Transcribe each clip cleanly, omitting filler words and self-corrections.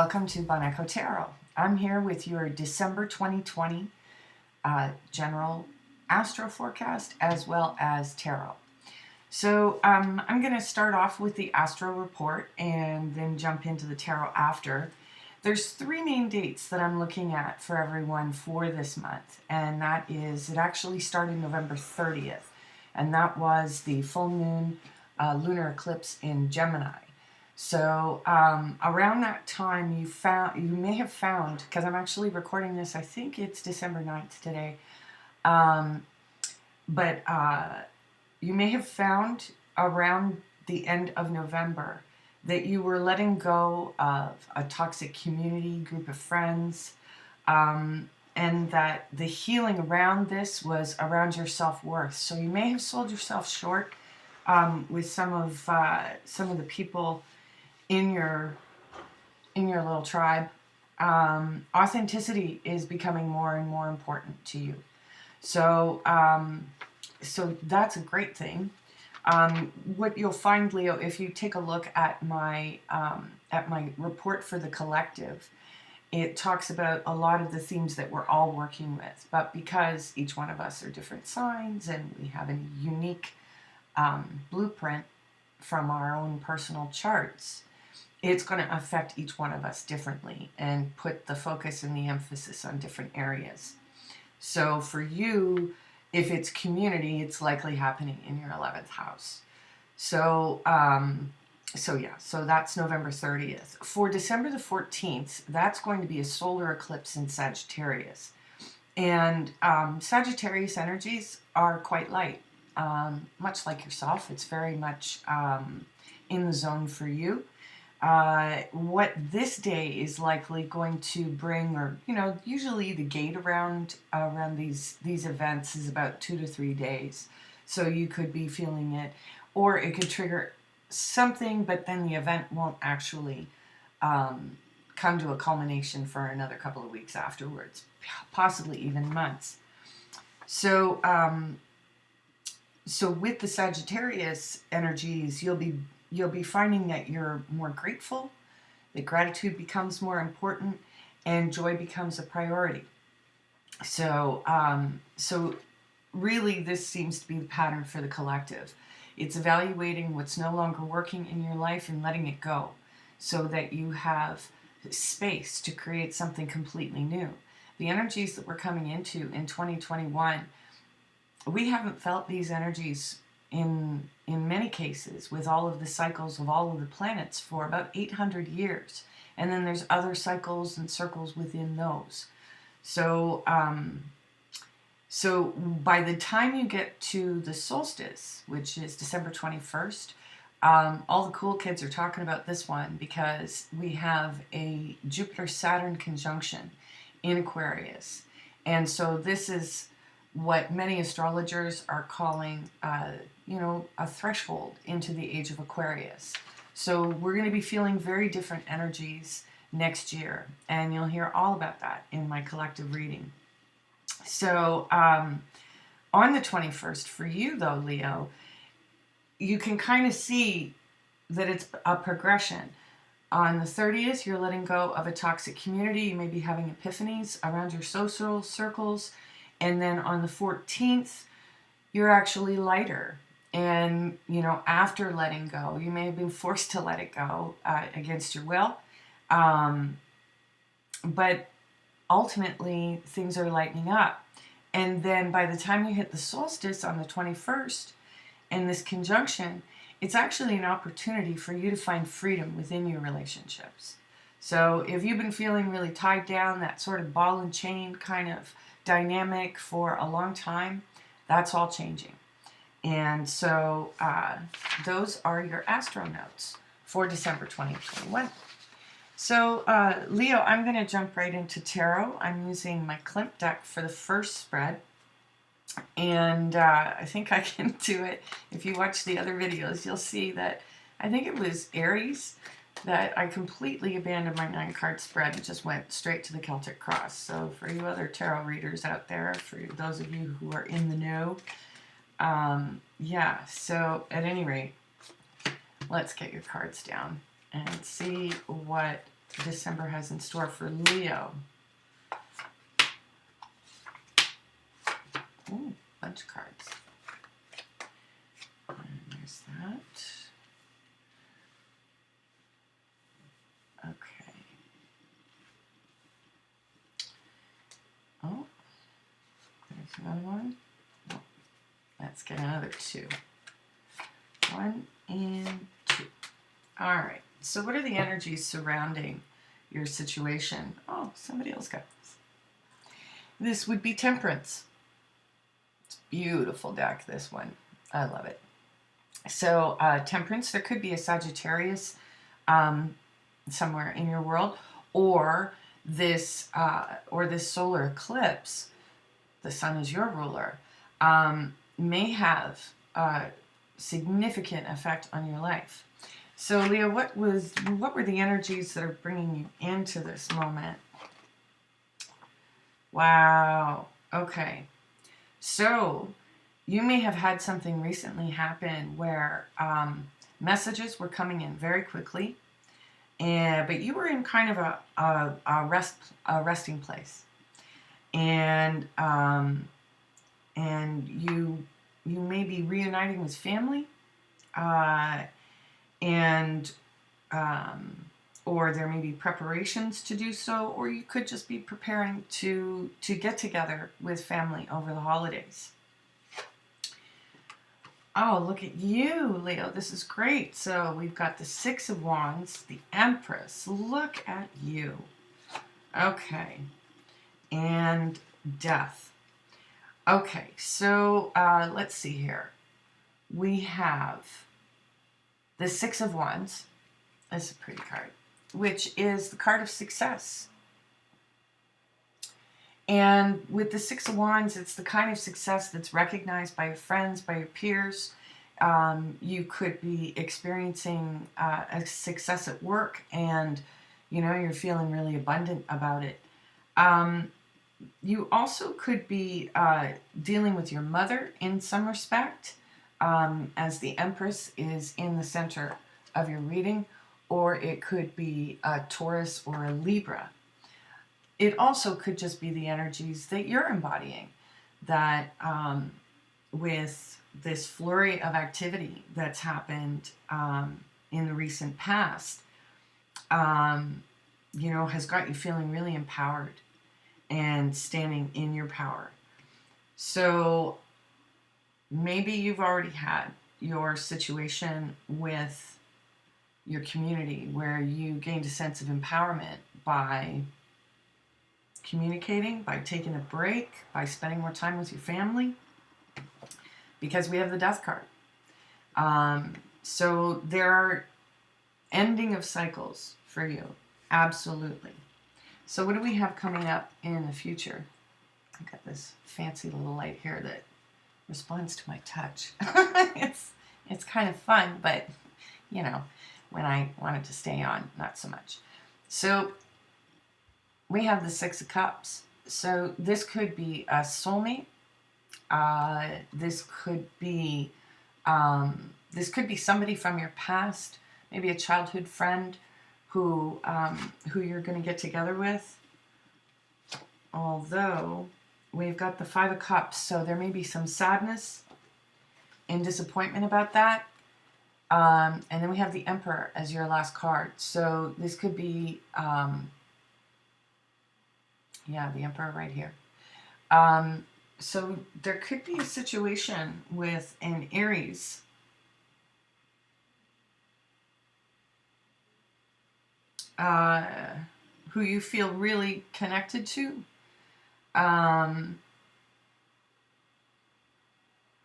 Welcome to Boneco Tarot. I'm here with your December 2020 general astro forecast as well as tarot. So I'm going to start off with the astro report and then jump into the tarot after. There's three main dates that I'm looking at for everyone for this month, and that is, it actually started November 30th, and that was the full moon lunar eclipse in Gemini. So around that time you may have found, because I'm actually recording this, I think it's December 9th today, but you may have found around the end of November that you were letting go of a toxic community, group of friends, and that the healing around this was around your self-worth. So you may have sold yourself short with some of the people in your little tribe. Authenticity is becoming more and more important to you. So so that's a great thing. What you'll find, Leo, if you take a look at my report for the collective, it talks about a lot of the themes that we're all working with, but because each one of us are different signs and we have a unique blueprint from our own personal charts, it's going to affect each one of us differently and put the focus and the emphasis on different areas. So for you, if it's community, it's likely happening in your 11th house. So so that's November 30th. For December the 14th, that's going to be a solar eclipse in Sagittarius. And Sagittarius energies are quite light. Much like yourself, it's very much in the zone for you. What this day is likely going to bring, or usually the gate around these events is about 2 to 3 days. So you could be feeling it, or it could trigger something, but then the event won't actually come to a culmination for another couple of weeks afterwards, possibly even months. So so with the Sagittarius energies, you'll be finding that you're more grateful, that gratitude becomes more important, and joy becomes a priority. So so really this seems to be the pattern for the collective. It's evaluating what's no longer working in your life and letting it go so that you have space to create something completely new. The energies that we're coming into in 2021, we haven't felt these energies in many cases with all of the cycles of all of the planets for about 800 years. And then there's other cycles and circles within those. So so by the time you get to the solstice, which is December 21st, all the cool kids are talking about this one because we have a Jupiter-Saturn conjunction in Aquarius. And so this is what many astrologers are calling, a threshold into the age of Aquarius. So we're going to be feeling very different energies next year, and you'll hear all about that in my collective reading. So on the 21st, for you though, Leo, you can kind of see that it's a progression. On the 30th, you're letting go of a toxic community. You may be having epiphanies around your social circles. And then on the 14th, you're actually lighter. And, after letting go, you may have been forced to let it go against your will. But ultimately, things are lightening up. And then by the time you hit the solstice on the 21st, and this conjunction, it's actually an opportunity for you to find freedom within your relationships. So if you've been feeling really tied down, that sort of ball and chain kind of dynamic for a long time, that's all changing. And so those are your astro notes for December 2021. So Leo, I'm going to jump right into tarot. I'm using my Klimt deck for the first spread, and I think I can do it. If you watch the other videos, you'll see that I think it was Aries that I completely abandoned my 9-card spread and just went straight to the Celtic Cross. So for you other tarot readers out there, for those of you who are in the know, yeah, so at any rate, let's get your cards down and see what December has in store for Leo. Ooh, bunch of cards. And there's that. Okay. Oh, there's another one. Oh, let's get another 2. 1 and 2. All right. So what are the energies surrounding your situation? Oh, somebody else got this. This would be Temperance. It's a beautiful deck, this one. I love it. So Temperance, there could be a Sagittarius somewhere in your world, or this solar eclipse, the sun is your ruler, may have a significant effect on your life. So Leo, what were the energies that are bringing you into this moment? Wow. Okay. So you may have had something recently happen where messages were coming in very quickly, but you were in kind of a resting place, and you may be reuniting with family, and or there may be preparations to do so, or you could just be preparing to get together with family over the holidays. Oh, look at you, Leo. This is great. So we've got the 6 of Wands, the Empress. Look at you. Okay. And Death. Okay, so let's see here. We have the 6 of Wands. That's a pretty card, which is the card of success. And with the 6 of Wands, it's the kind of success that's recognized by your friends, by your peers. You could be experiencing a success at work, and you're feeling really abundant about it. You also could be dealing with your mother in some respect, as the Empress is in the center of your reading, or it could be a Taurus or a Libra. It also could just be the energies that you're embodying, that with this flurry of activity that's happened in the recent past, has got you feeling really empowered and standing in your power. So maybe you've already had your situation with your community where you gained a sense of empowerment by communicating, by taking a break, by spending more time with your family, because we have the Death card. So there are ending of cycles for you, absolutely. So what do we have coming up in the future? I've got this fancy little light here that responds to my touch. It's kind of fun, but when I wanted to stay on, not so much. So we have the 6 of Cups. So this could be a soulmate. This could be somebody from your past, maybe a childhood friend who you're going to get together with. Although we've got the 5 of Cups, so there may be some sadness and disappointment about that. And then we have the Emperor as your last card. So this could be, the Emperor right here. So there could be a situation with an Aries who you feel really connected to.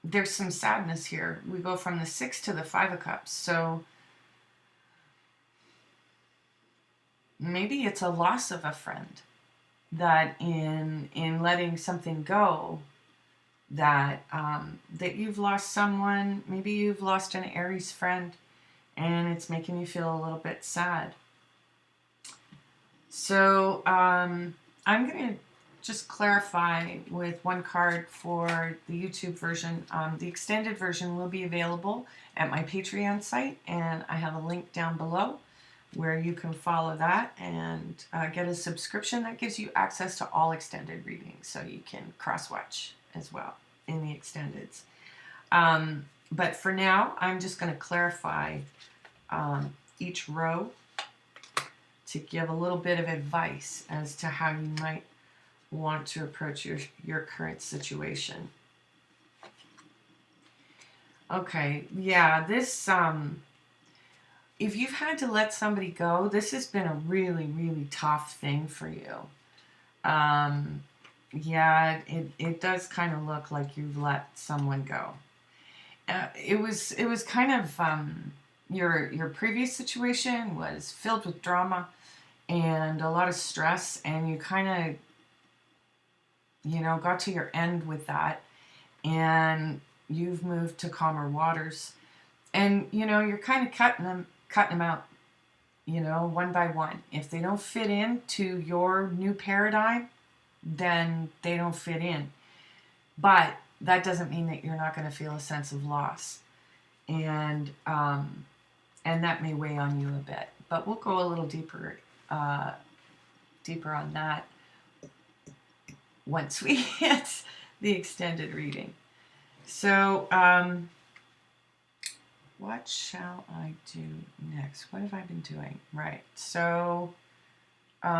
There's some sadness here. We go from the 6 to the 5 of Cups. So maybe it's a loss of a friend, that in letting something go, that you've lost someone. Maybe you've lost an Aries friend, and it's making you feel a little bit sad. So I'm going to just clarify with one card for the YouTube version. The extended version will be available at my Patreon site, and I have a link down below. where you can follow that and get a subscription that gives you access to all extended readings, so you can cross-watch as well in the extendeds. But for now, I'm just going to clarify each row to give a little bit of advice as to how you might want to approach your current situation. Okay, yeah, this, if you've had to let somebody go, this has been a really, really tough thing for you. Yeah, it does kind of look like you've let someone go. It was kind of, your previous situation was filled with drama and a lot of stress, and you kind of, got to your end with that, and you've moved to calmer waters, and you're kind of cutting them out, one by one. If they don't fit into your new paradigm, then they don't fit in. But that doesn't mean that you're not going to feel a sense of loss, and that may weigh on you a bit. But we'll go a little deeper on that once we hit the extended reading. So, what shall I do next? What have I been doing? Right. So, we're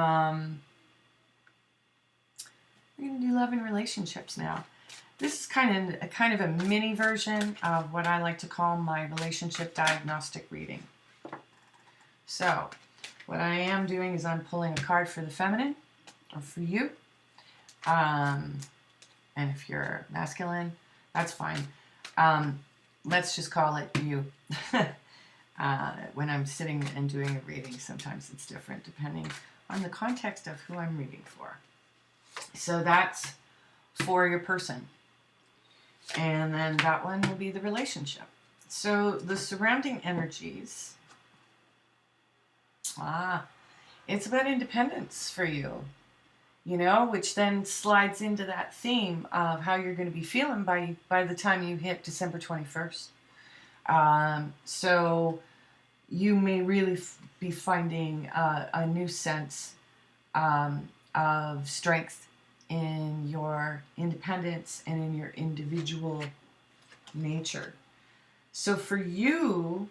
going to do love and relationships now. This is kind of a mini version of what I like to call my relationship diagnostic reading. So, what I am doing is I'm pulling a card for the feminine, or for you. And if you're masculine, that's fine. Let's just call it you. When I'm sitting and doing a reading, sometimes it's different depending on the context of who I'm reading for. So that's for your person. And then that one will be the relationship. So the surrounding energies, it's about independence for you, which then slides into that theme of how you're going to be feeling by the time you hit December 21st. So you may really be finding a new sense of strength in your independence and in your individual nature. So for you,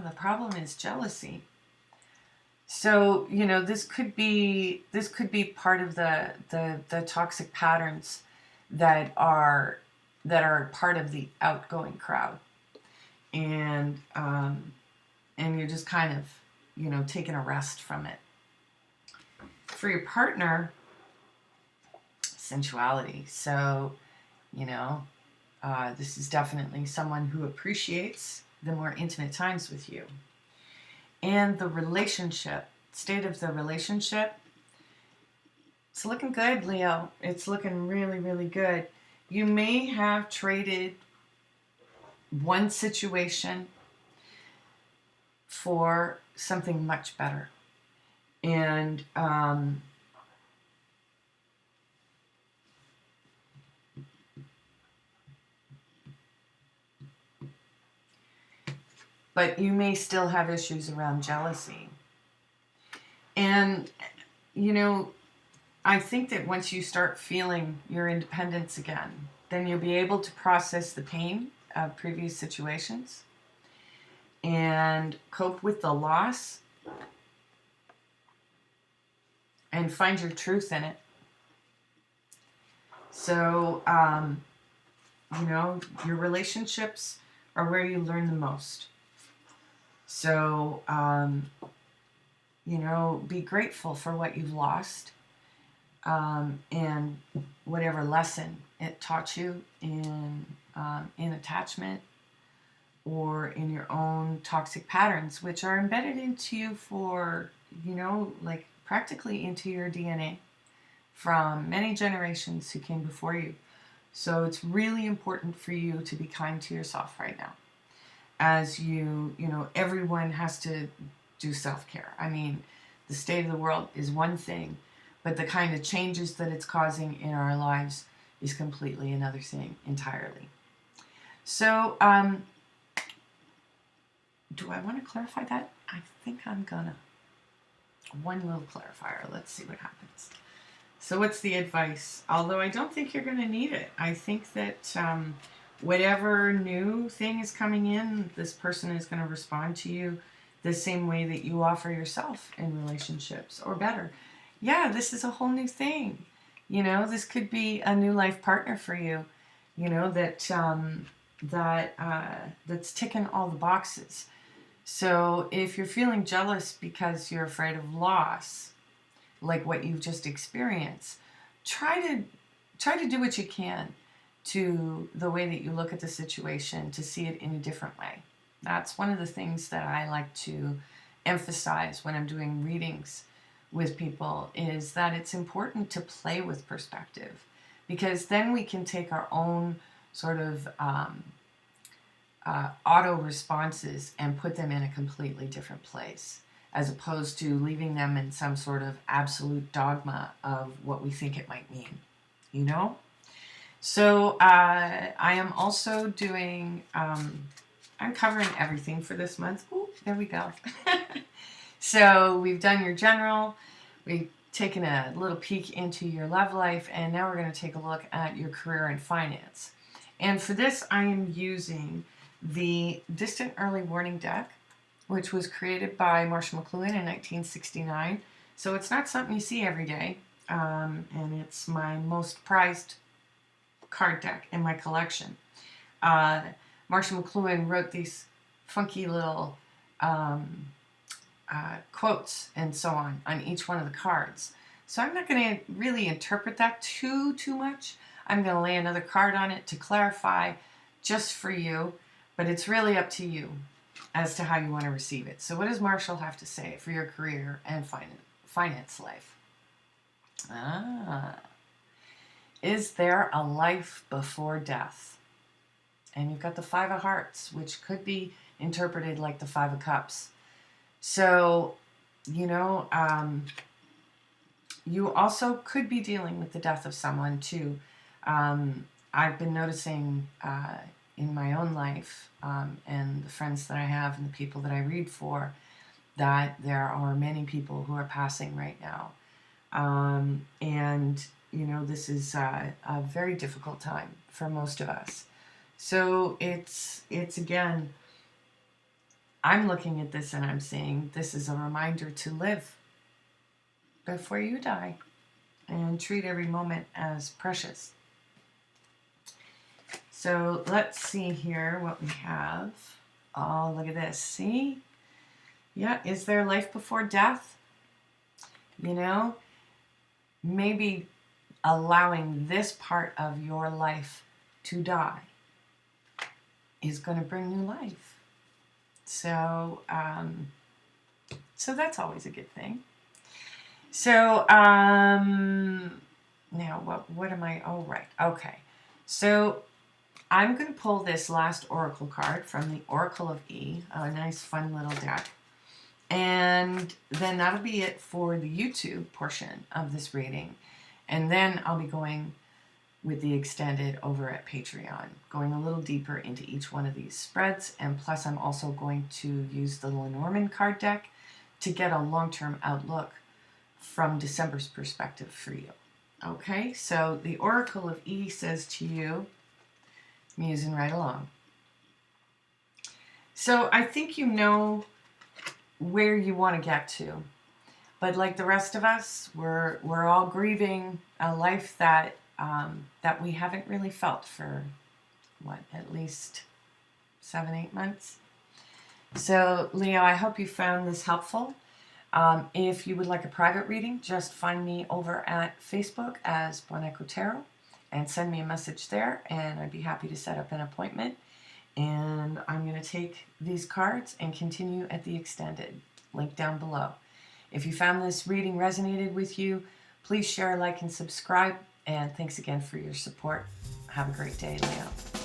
the problem is jealousy. So, this could be part of the toxic patterns that are part of the outgoing crowd. And you're just kind of, taking a rest from it. For your partner, sensuality. So, this is definitely someone who appreciates the more intimate times with you. And the relationship, state of the relationship, it's looking good, Leo. It's looking really, really good. You may have traded one situation for something much better. And but you may still have issues around jealousy. And, I think that once you start feeling your independence again, then you'll be able to process the pain of previous situations and cope with the loss and find your truth in it. So, your relationships are where you learn the most. So, be grateful for what you've lost, and whatever lesson it taught you in attachment or in your own toxic patterns, which are embedded into you for, practically into your DNA from many generations who came before you. So it's really important for you to be kind to yourself right now. As everyone has to do self-care. I mean, the state of the world is one thing, but the kind of changes that it's causing in our lives is completely another thing entirely. So, do I want to clarify that? I think I'm gonna. One little clarifier. Let's see what happens. So what's the advice? Although I don't think you're going to need it. I think that whatever new thing is coming in, this person is going to respond to you the same way that you offer yourself in relationships, or better. Yeah, this is a whole new thing. You know, this could be a new life partner for you. You know, that's ticking all the boxes. So if you're feeling jealous because you're afraid of loss, like what you've just experienced, try to do what you can to the way that you look at the situation to see it in a different way. That's one of the things that I like to emphasize when I'm doing readings with people, is that it's important to play with perspective, because then we can take our own sort of auto responses and put them in a completely different place, as opposed to leaving them in some sort of absolute dogma of what we think it might mean, you know? So I am also doing, I'm covering everything for this month. Ooh, there we go. So we've done your general, we've taken a little peek into your love life, and now we're going to take a look at your career and finance. And for this, I am using the Distant Early Warning deck, which was created by Marshall McLuhan in 1969. So it's not something you see every day, and it's my most prized card deck in my collection. Marshall McLuhan wrote these funky little quotes and so on each one of the cards. So I'm not going to really interpret that too much. I'm going to lay another card on it to clarify just for you, but it's really up to you as to how you want to receive it. So what does Marshall have to say for your career and finance life? Is there a life before death? And you've got the Five of Hearts, which could be interpreted like the Five of Cups. So, you know, you also could be dealing with the death of someone too. I've been noticing in my own life and the friends that I have and the people that I read for, that there are many people who are passing right now. And, you know, this is a very difficult time for most of us. So it's again, I'm looking at this and I'm saying this is a reminder to live before you die and treat every moment as precious. So let's see here what we have. Oh, look at this. See? Yeah, is there life before death? You know, maybe allowing this part of your life to die is going to bring new life. So, so that's always a good thing. So, now what am I? Oh, right. Okay. So I'm going to pull this last oracle card from the Oracle of E, a nice fun little deck. And then that'll be it for the YouTube portion of this reading. And then I'll be going with the extended over at Patreon, going a little deeper into each one of these spreads. And plus I'm also going to use the Lenormand card deck to get a long-term outlook from December's perspective for you. Okay, so the Oracle of E says to you, musing right along. So I think you know where you want to get to, but like the rest of us, we're all grieving a life that that we haven't really felt for at least 7-8 months. So Leo, I hope you found this helpful. If you would like a private reading, just find me over at Facebook as Boneco Tarot and send me a message there, and I'd be happy to set up an appointment. And I'm going to take these cards and continue at the extended, link down below. If you found this reading resonated with you, please share, like, and subscribe. And thanks again for your support. Have a great day, Leo.